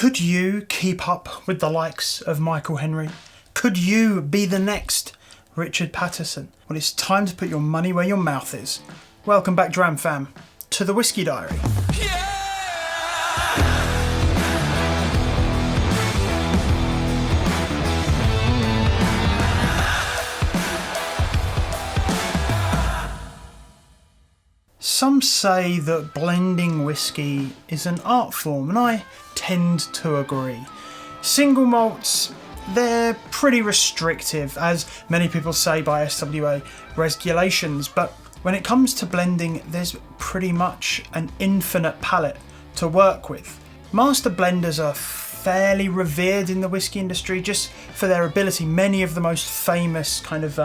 Could you keep up with the likes of Michael Henry? Could you be the next Richard Patterson? Well, it's time to put your money where your mouth is. Welcome back, Dram Fam, to the Whiskey Diary. Some say that blending whiskey is an art form, and I tend to agree. Single malts, they're pretty restrictive, as many people say, by SWA regulations, but when it comes to blending, there's pretty much an infinite palette to work with. Master blenders are fairly revered in the whiskey industry just for their ability. Many of the most famous kind of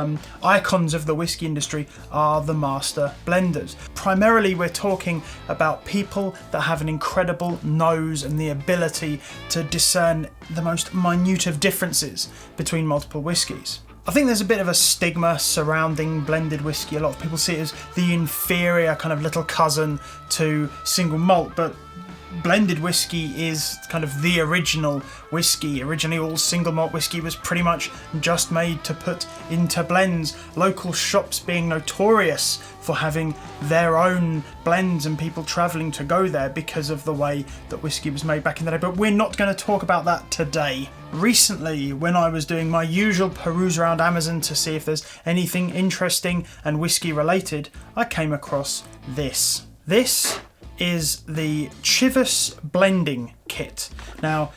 icons of the whiskey industry are the master blenders. Primarily, we're talking about people that have an incredible nose and the ability to discern the most minute of differences between multiple whiskies. I think there's a bit of a stigma surrounding blended whiskey. A lot of people see it as the inferior kind of little cousin to single malt, but blended whiskey is kind of the original whiskey. Originally, all single malt whiskey was pretty much just made to put into blends. Local shops being notorious for having their own blends and people travelling to go there because of the way that whiskey was made back in the day. But we're not going to talk about that today. Recently, when I was doing my usual peruse around Amazon to see if there's anything interesting and whiskey related, I came across this. This is the Chivas blending kit. Now,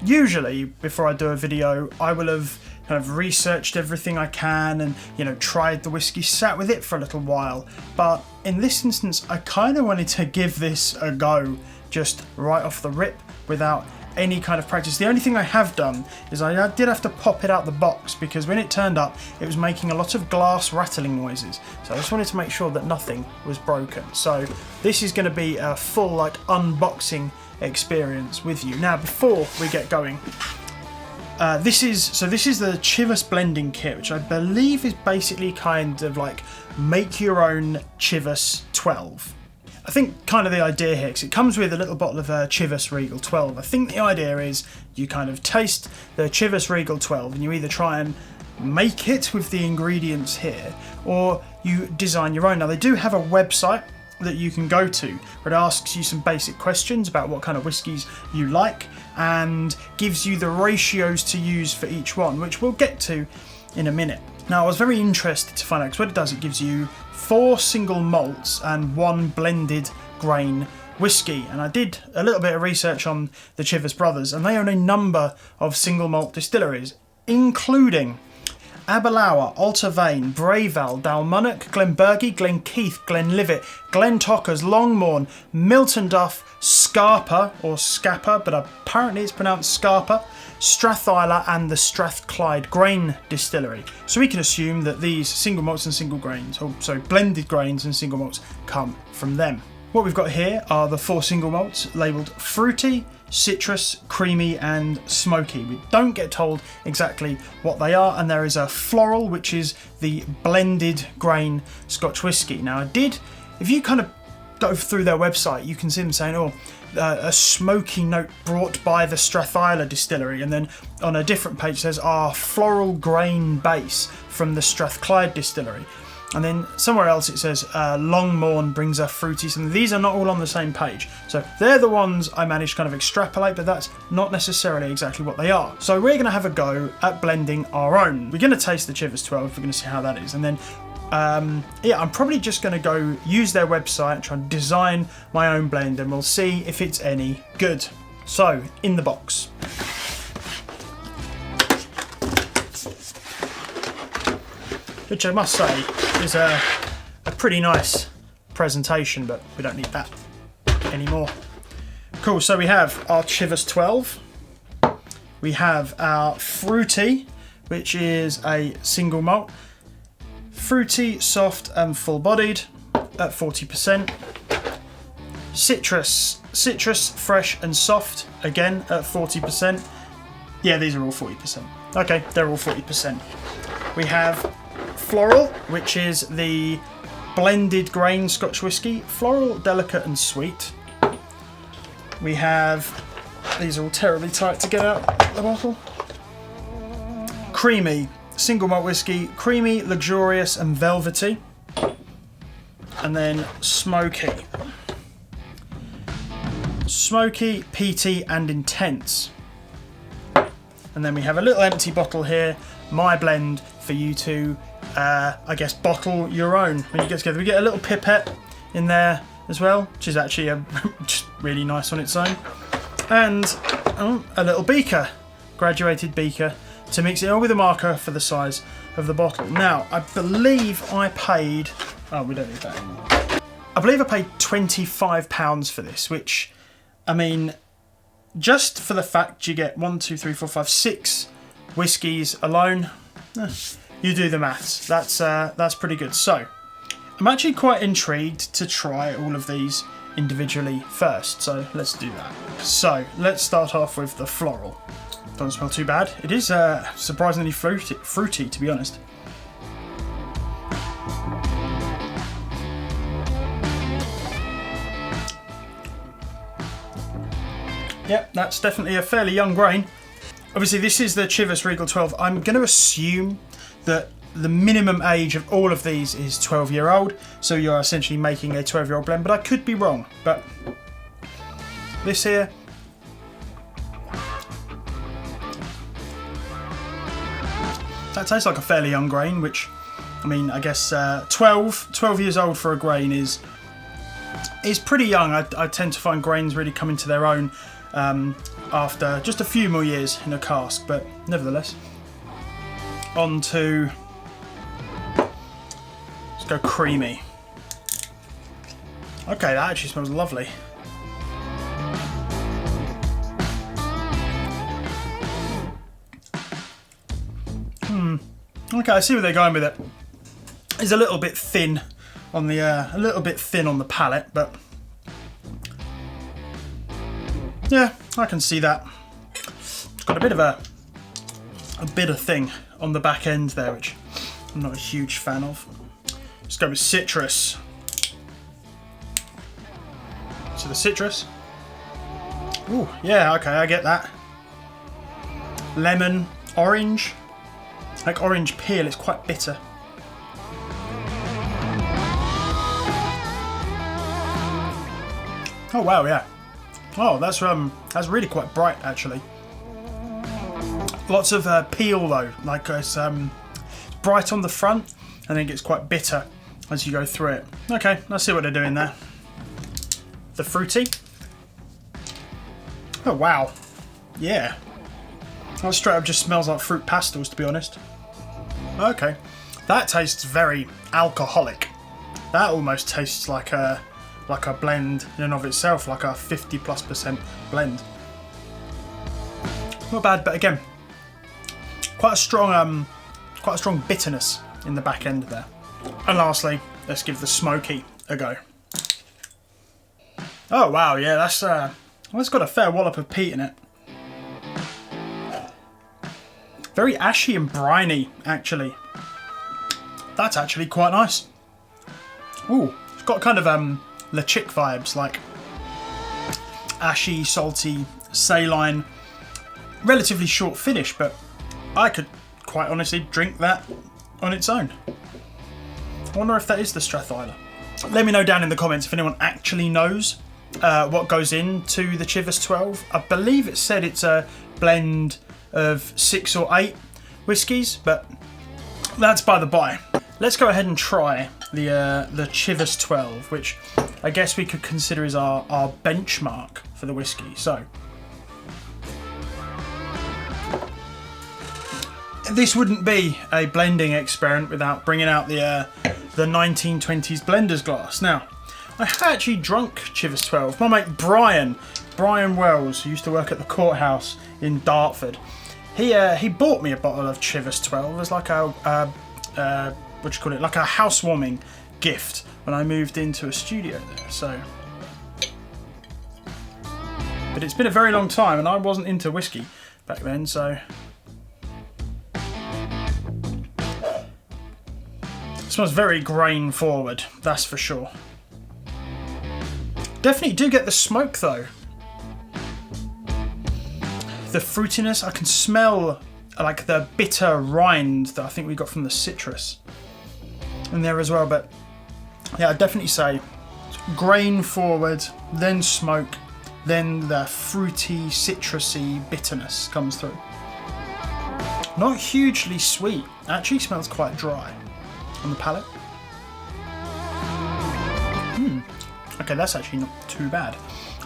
usually before I do a video, I will have kind of researched everything I can and, tried the whiskey, sat with it for a little while. But in this instance, I kind of wanted to give this a go just right off the rip without any kind of practice. The only thing I have done is I did have to pop it out the box because when it turned up, it was making a lot of glass rattling noises. So I just wanted to make sure that nothing was broken. So this is going to be a full unboxing experience with you. Now, before we get going, this is the Chivas blending kit, which I believe is basically kind of like make your own Chivas 12. I think kind of the idea here, because it comes with a little bottle of Chivas Regal 12. I think the idea is you kind of taste the Chivas Regal 12 and you either try and make it with the ingredients here or you design your own. Now, they do have a website that you can go to where it asks you some basic questions about what kind of whiskies you like and gives you the ratios to use for each one, which we'll get to in a minute. Now, I was very interested to find out, because what it does, it gives you 4 single malts and 1 blended grain whiskey. And I did a little bit of research on the Chivas brothers, and they own a number of single malt distilleries, including Aberlour, Alta Vane, Braeval, Dalmunnock, Glenbergie, Glenkeith, Glenlivet, Glentockers, Longmorn, Milton Duff, Scarpa, or Scapa, but apparently it's pronounced Scarpa, Strathisla and the Strathclyde Grain Distillery. So we can assume that these single malts and single grains, blended grains and single malts, come from them. What we've got here are the 4 single malts labelled fruity, citrus, creamy and smoky. We don't get told exactly what they are, and there is a floral, which is the blended grain Scotch whisky. Now, if you kind of go through their website, you can see them saying, a smoky note brought by the Strathisla distillery, and then on a different page says floral grain base from the Strathclyde distillery, and then somewhere else it says Longmorn brings a fruity something. These are not all on the same page, so they're the ones I managed to kind of extrapolate, but that's not necessarily exactly what they are. So we're going to have a go at blending our own. We're going to taste the Chivas 12, we're going to see how that is, and then I'm probably just going to go use their website and try and design my own blend, and we'll see if it's any good. So, in the box. Which I must say is a pretty nice presentation, but we don't need that anymore. Cool, so we have our Chivas 12. We have our Fruity, which is a single malt. Fruity, soft and full-bodied at 40%. Citrus, fresh and soft, again at 40%. Yeah, these are all 40%. Okay, they're all 40%. We have Floral, which is the blended grain Scotch whisky. Floral, delicate and sweet. We have These are all terribly tight to get out the bottle. Creamy, single malt whiskey, creamy, luxurious and velvety. And then smoky. Smoky, peaty and intense. And then we have a little empty bottle here, my blend, for you to, I guess, bottle your own when you get together. We get a little pipette in there as well, which is actually just really nice on its own. And a little beaker, graduated beaker, to mix it all with a marker for the size of the bottle. Now, I believe I paid... Oh, we don't need that anymore. I believe I paid £25 for this, which, I mean, just for the fact you get 1, 2, 3, 4, 5, 6 whiskies alone, you do the maths. That's pretty good. So, I'm actually quite intrigued to try all of these individually first, so let's do that. So, let's start off with the floral. Doesn't smell too bad. It is surprisingly fruity, to be honest. Yep, that's definitely a fairly young grain. Obviously, this is the Chivas Regal 12. I'm going to assume that the minimum age of all of these is 12-year-old, so you're essentially making a 12-year-old blend, but I could be wrong. But this here, that tastes like a fairly young grain, which, I mean, I guess 12 years old for a grain is pretty young. I tend to find grains really come into their own after just a few more years in a cask, but nevertheless. On to, let's go creamy. Okay, that actually smells lovely. Okay, I see where they're going with it. It's a little bit thin on the palate, but yeah, I can see that. It's got a bit of a bitter thing on the back end there, which I'm not a huge fan of. Let's go with citrus. So the citrus. Ooh, yeah, okay, I get that. Lemon, orange. Like orange peel, it's quite bitter. Oh wow, yeah. Oh, that's really quite bright actually. Lots of peel though, like it's bright on the front and then it gets quite bitter as you go through it. Okay, let's see what they're doing there. The fruity. Oh wow, yeah. That straight up just smells like fruit pastels, to be honest. Okay, that tastes very alcoholic. That almost tastes like a blend in and of itself, like a 50+% blend. Not bad, but again, quite a strong bitterness in the back end there. And lastly, let's give the smoky a go. Oh wow, yeah, that's got a fair wallop of peat in it. Very ashy and briny, actually. That's actually quite nice. Ooh, it's got kind of Le Chick vibes, like ashy, salty, saline, relatively short finish, but I could quite honestly drink that on its own. I wonder if that is the Strathisla. Let me know down in the comments if anyone actually knows what goes into the Chivas 12. I believe it said it's a blend of 6 or 8 whiskies, but that's by the by. Let's go ahead and try the Chivas 12, which I guess we could consider as our benchmark for the whiskey. So this wouldn't be a blending experiment without bringing out the 1920s blender's glass. Now, I actually drunk Chivas 12. My mate Brian Wells, who used to work at the courthouse in Dartford, he bought me a bottle of Chivas 12 as like a what do you call it, like a housewarming gift when I moved into a studio there. So, but it's been a very long time, and I wasn't into whiskey back then, so it smells very grain forward, that's for sure. Definitely do get the smoke though. the fruitiness. I can smell like the bitter rind that I think we got from the citrus in there as well. But yeah, I'd definitely say grain forward, then smoke, then the fruity, citrusy bitterness comes through. Not hugely sweet. Actually smells quite dry on the palate. Okay, that's actually not too bad.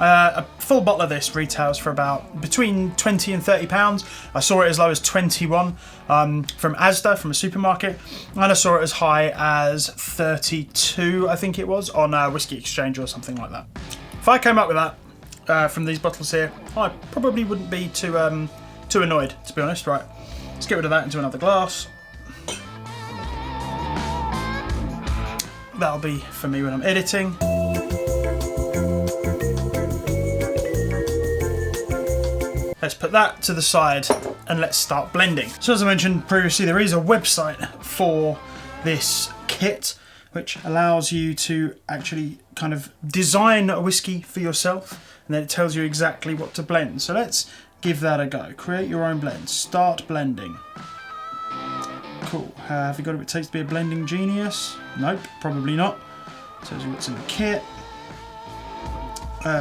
A full bottle of this retails for about between £20 and £30. I saw it as low as 21 from Asda, from a supermarket, and I saw it as high as 32, I think it was, on Whiskey Exchange or something like that. If I came up with that from these bottles here, I probably wouldn't be too annoyed, to be honest. Right, let's get rid of that into another glass. That'll be for me when I'm editing. Let's put that to the side and let's start blending. So as I mentioned previously, there is a website for this kit which allows you to actually kind of design a whiskey for yourself, and then it tells you exactly what to blend. So let's give that a go. Create your own blend. Start blending. Cool. Have you got what it takes to be a blending genius? Nope, probably not. Tells you what's in the kit.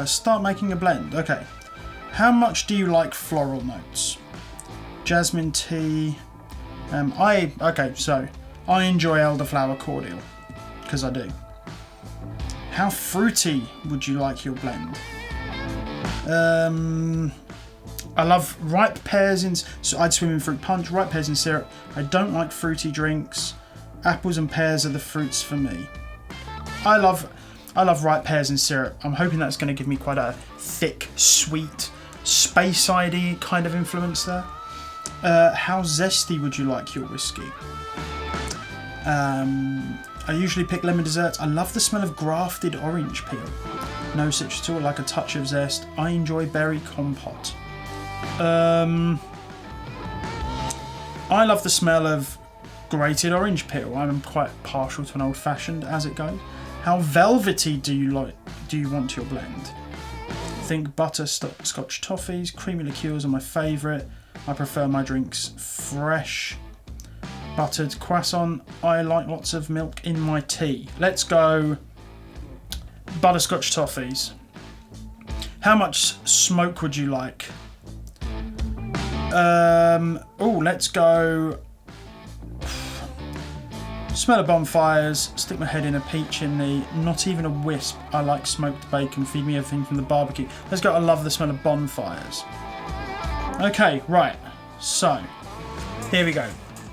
Start making a blend. Okay. How much do you like floral notes? Jasmine tea. Okay, so I enjoy elderflower cordial, because I do. How fruity would you like your blend? I love ripe pears in. So I'd swim in fruit punch. Ripe pears in syrup. I don't like fruity drinks. Apples and pears are the fruits for me. I love ripe pears in syrup. I'm hoping that's going to give me quite a thick, sweet, Speyside-y kind of influence there. How zesty would you like your whiskey? I usually pick lemon desserts. I love the smell of grafted orange peel. No citrus at all, like a touch of zest. I enjoy berry compote. I love the smell of grated orange peel. I'm quite partial to an old-fashioned as it goes. How velvety do you want your blend? Think butterscotch toffees, creamy liqueurs are my favourite. I prefer my drinks fresh. Buttered croissant. I like lots of milk in my tea. Let's go butterscotch toffees. How much smoke would you like? Let's go. Smell of bonfires, stick my head in a peach chimney, not even a wisp. I like smoked bacon, feed me everything from the barbecue. Let's go, I love the smell of bonfires. Okay, right, so, here we go.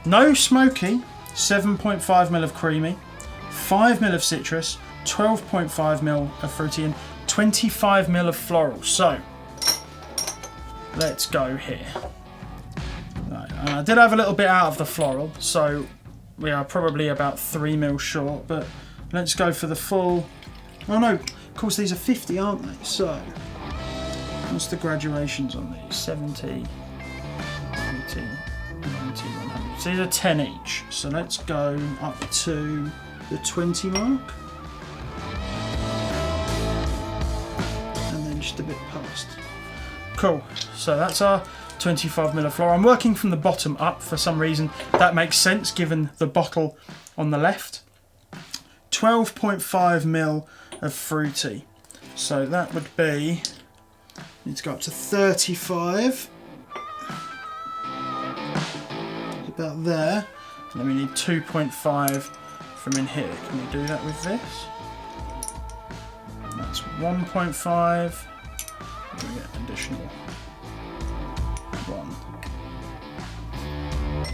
No smoky, 7.5ml of creamy, 5ml of citrus, 12.5ml of fruity, and 25ml of floral. So, let's go here. Right, I did have a little bit out of the floral, so we are probably about 3ml short, but let's go for the full. Oh no, of course these are 50, aren't they? So, what's the graduations on these? 70, 80, 90, 100. So these are 10 each. So let's go up to the 20 mark. And then just a bit past. Cool, so that's our 25ml of floral. I'm working from the bottom up for some reason. That makes sense given the bottle on the left. 12.5ml of fruity. So that would be, need to go up to 35. About there. And then we need 2.5 from in here. Can we do that with this? That's 1.5. We get additional 1.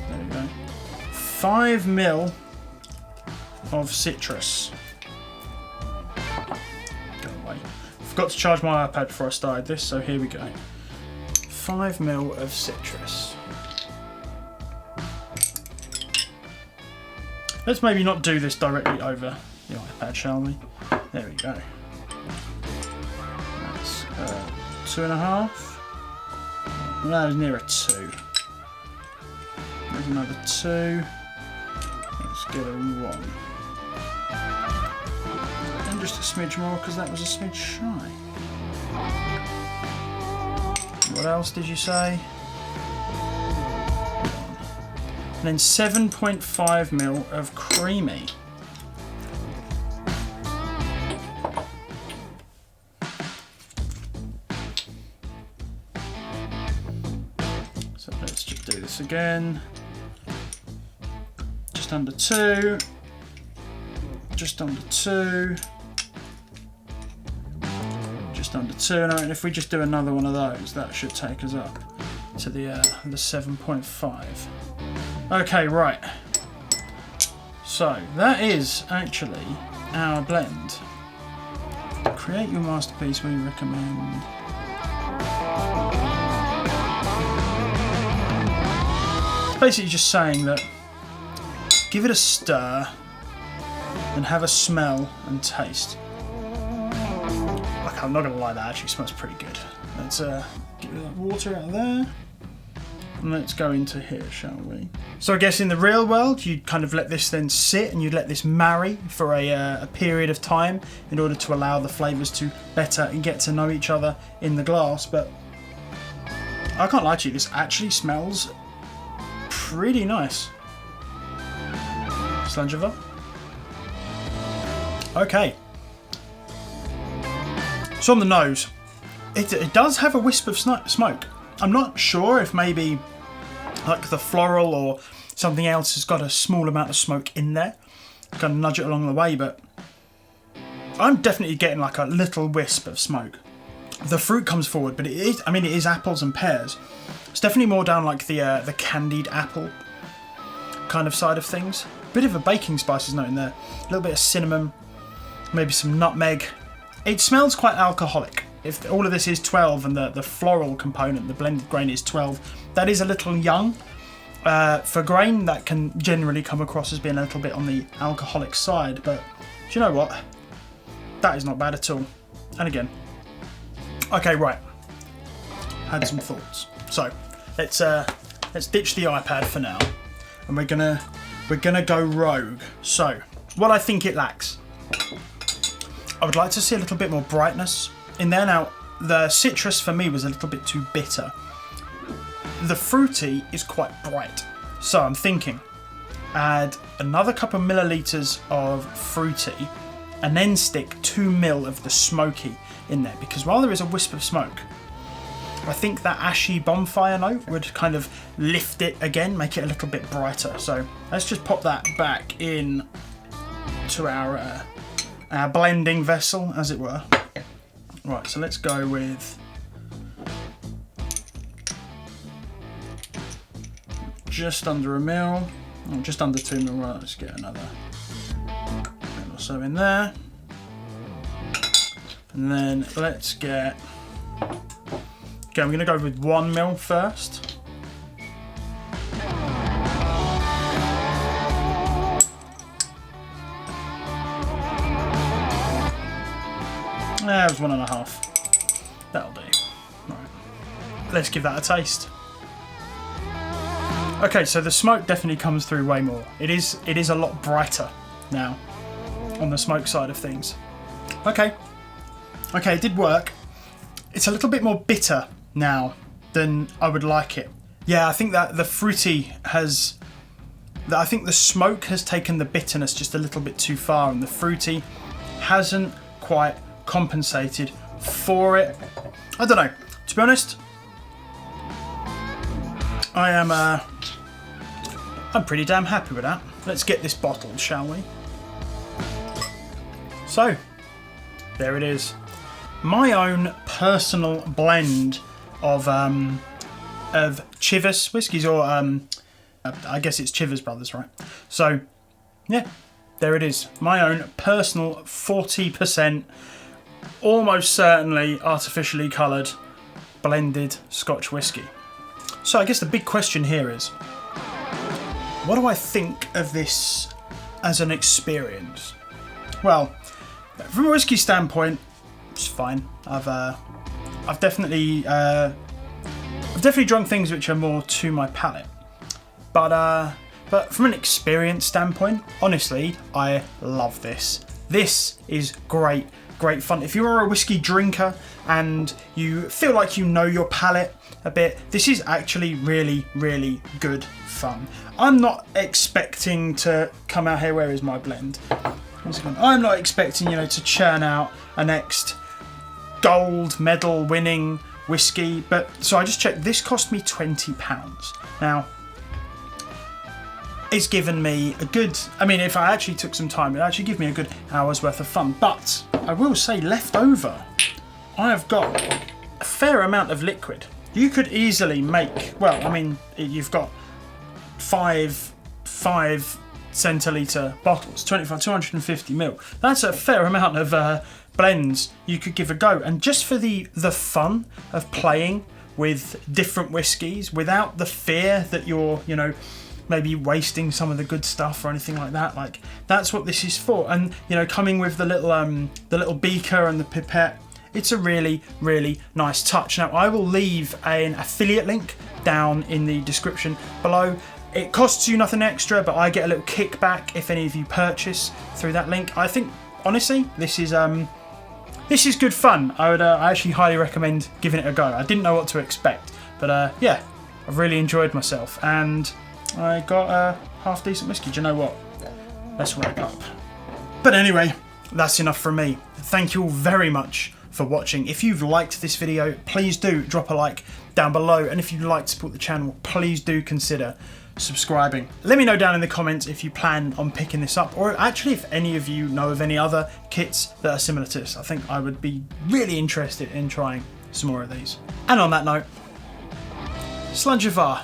There we go. 5ml of citrus. Go away. Forgot to charge my iPad before I started this, so here we go. 5ml of citrus. Let's maybe not do this directly over the iPad, shall we? There we go. That's 2.5. Well, that was near a 2. There's another 2. Let's get a 1. And just a smidge more because that was a smidge shy. What else did you say? And then 7.5 ml of creamy. So let's just do this again. Just under 2. Just under 2. Just under 2. And if we just do another one of those, that should take us up to the 7.5. Okay, right. So that is actually our blend. Create your masterpiece, we recommend. It's basically just saying that give it a stir and have a smell and taste. I'm not gonna lie, that actually smells pretty good. Let's get that water out of there. And let's go into here, shall we? So I guess in the real world, you'd kind of let this then sit and you'd let this marry for a period of time in order to allow the flavours to better get to know each other in the glass. But I can't lie to you, this actually smells pretty nice. Slanjava. Okay. So on the nose, it does have a wisp of smoke. I'm not sure if maybe like the floral or something else has got a small amount of smoke in there. Kind of nudge it along the way, but I'm definitely getting like a little wisp of smoke. The fruit comes forward, but it is apples and pears. It's definitely more down like the candied apple kind of side of things. Bit of a baking spices note in there. A little bit of cinnamon, maybe some nutmeg. It smells quite alcoholic. If all of this is 12 and the floral component, the blended grain is 12, that is a little young. For grain, that can generally come across as being a little bit on the alcoholic side, but do you know what? That is not bad at all. And again, okay, right. Had some thoughts. So let's ditch the iPad for now, and we're gonna go rogue. So what I think it lacks, I would like to see a little bit more brightness in there. Now, the citrus for me was a little bit too bitter. The fruity is quite bright. So I'm thinking, add another couple of milliliters of fruity and then stick 2 ml of the smoky in there. Because while there is a wisp of smoke, I think that ashy bonfire note would kind of lift it again, make it a little bit brighter. So let's just pop that back in to our blending vessel, as it were. Right, so let's go with just under 1 ml, or just under 2 ml. Right, let's get another ml or so in there, and then let's get. Okay, I'm going to go with 1 ml first. That was 1.5. That'll do. Right. Let's give that a taste. Okay, so the smoke definitely comes through way more. It is a lot brighter now on the smoke side of things. Okay, it did work. It's a little bit more bitter now than I would like it. Yeah, I think that the fruity has... I think the smoke has taken the bitterness just a little bit too far, and the fruity hasn't quite compensated for it. I don't know. To be honest, I'm pretty damn happy with that. Let's get this bottled, shall we? So, there it is. My own personal blend of Chivas whiskies, or I guess it's Chivas Brothers, right? So, yeah, there it is. My own personal 40%, almost certainly artificially coloured, blended Scotch whisky. So I guess the big question here is, what do I think of this as an experience? Well, from a whisky standpoint, it's fine. I've definitely drunk things which are more to my palate, but from an experience standpoint, honestly, I love this. This is great fun. If you are a whiskey drinker and you feel like you know your palate a bit. This is actually really, really good fun. I'm not expecting to come out here. Where is my blend? I'm not expecting, you know, to churn out a next gold medal winning whiskey, but so I just checked. This cost me £20. Now, it's given me a good, I mean, if I actually took some time, it actually give me a good hour's worth of fun. But I will say, left over, I have got a fair amount of liquid. You could easily make, well, I mean, you've got five centilitre bottles, 250 ml. That's a fair amount of blends you could give a go. And just for the fun of playing with different whiskies without the fear that you're, you know, maybe wasting some of the good stuff or anything like that, like that's what this is for. And you know, coming with the little beaker and the pipette, it's a really, really nice touch. Now I will leave an affiliate link down in the description below. It costs you nothing extra, but I get a little kickback if any of you purchase through that link. I think honestly this is good fun. I actually highly recommend giving it a go. I didn't know what to expect, but yeah, I've really enjoyed myself, and I got a half decent whiskey. Do you know what? Let's wrap up. But anyway, that's enough from me. Thank you all very much for watching. If you've liked this video, please do drop a like down below. And if you'd like to support the channel, please do consider subscribing. Let me know down in the comments if you plan on picking this up, or actually if any of you know of any other kits that are similar to this. I think I would be really interested in trying some more of these. And on that note, Slàinte mhath.